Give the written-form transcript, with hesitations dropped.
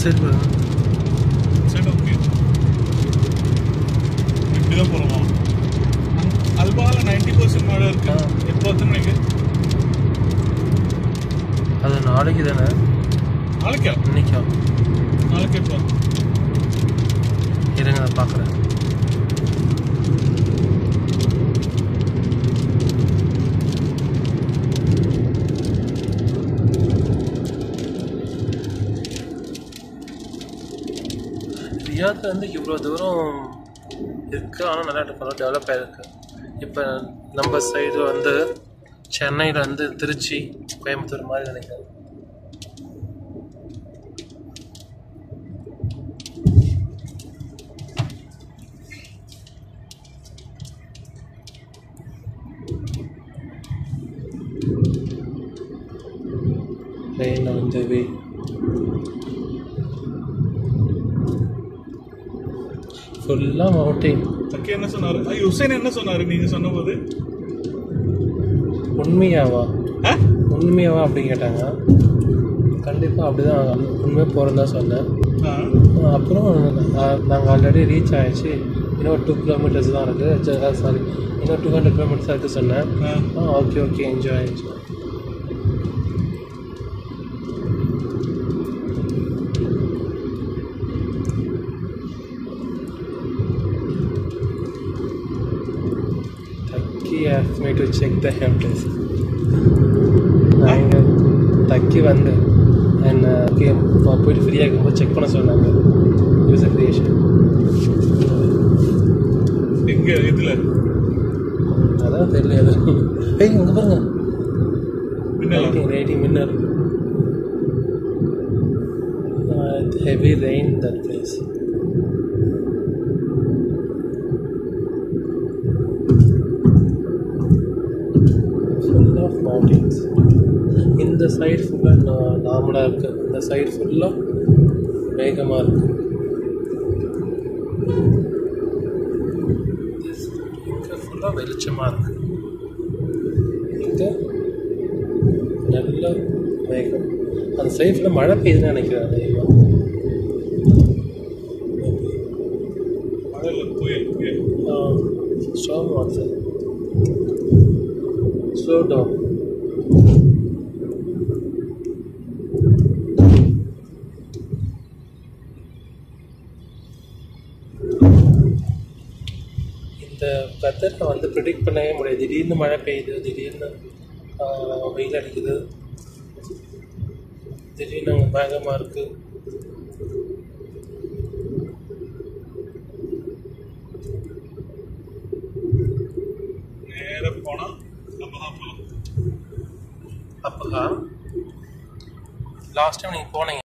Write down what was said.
Side போகிறேன். Side okay. இப்படி தான் போகிறோமா? அல்பாவில் 90% மழை இருக்கு. எப்போ எத்தனை மணிக்கு? அது நாளைக்கு தானே? நாளைக்கா? இன்னைக்கா? நாளைக்கு எப்போ? இருங்க நான் பார்க்குறேன். ரியாத் வந்து இவ்வளோ தூரம் இருக்குது, ஆனால் நல்லா டெவலப் ஆகிருக்கு. இப்போ நம்ம சைடு வந்து சென்னையில் வந்து திருச்சி கோயம்புத்தூர் மாதிரி நினைக்கிறேன். ட்ரெயின் வந்து ஃபுல்லாக மவுண்டைன். தக்கி என்ன சொன்னார்? ஹுசைன் என்ன சொன்னார் நீங்கள் சொன்னபோது? உண்மையாவா உண்மையாவா அப்படின்னு கேட்டாங்க. கண்டிப்பாக அப்படி தான் உண்மையாக போகிறேன்னு தான் சொன்னேன். அப்புறம் நாங்கள் ஆல்ரெடி ரீச் ஆகிடுச்சு, இன்னும் 2 கிலோமீட்டர்ஸ் தான் இருக்குது, சாரி இன்னும் 200 கிலோமீட்டர்ஸ் இருக்குது சொன்னேன். Okay okay enjoy. He asked me to check the empties. தக்கி வந்து போயிட்டு ஃப்ரீயாக இருக்கும்போது செக் பண்ண சொன்னாங்க. யூசர் கிரியேஷன் எங்கே இதில் அதான் தெரியல. அது இங்கே பாருங்க, ரைட்டிங் மின்னர். Heavy rain that place. Full of mountains. இந்த சைடு ஃபுல்லாக நார்மலாக இருக்குது, இந்த சைடு ஃபுல்லாக வேகமாக இருக்குது. இங்கே ஃபுல்லாக வெளிச்சமாக இருக்குது, இங்கே நல்ல வேகம். அந்த சைடில் மழை பெய்யுதுன்னு நினைக்கிறேன். அதிகமாக மழையில் புயல் புயல் ஸ்டார்ம் வாட்டர். Slow down. இந்த வெதரை வந்து ப்ரிடிக்ட் பண்ணவே முடியாது. திடீர்னு மழை பெய்யுது, திடீர்னு வெயில் அடிக்குது, திடீர்னு அங்கே வேகமாக இருக்குது. நேராக போனால் நம்ம தான் போகலாம். அப்போ லாஸ்ட் டைம் நீங்கள் போனீங்க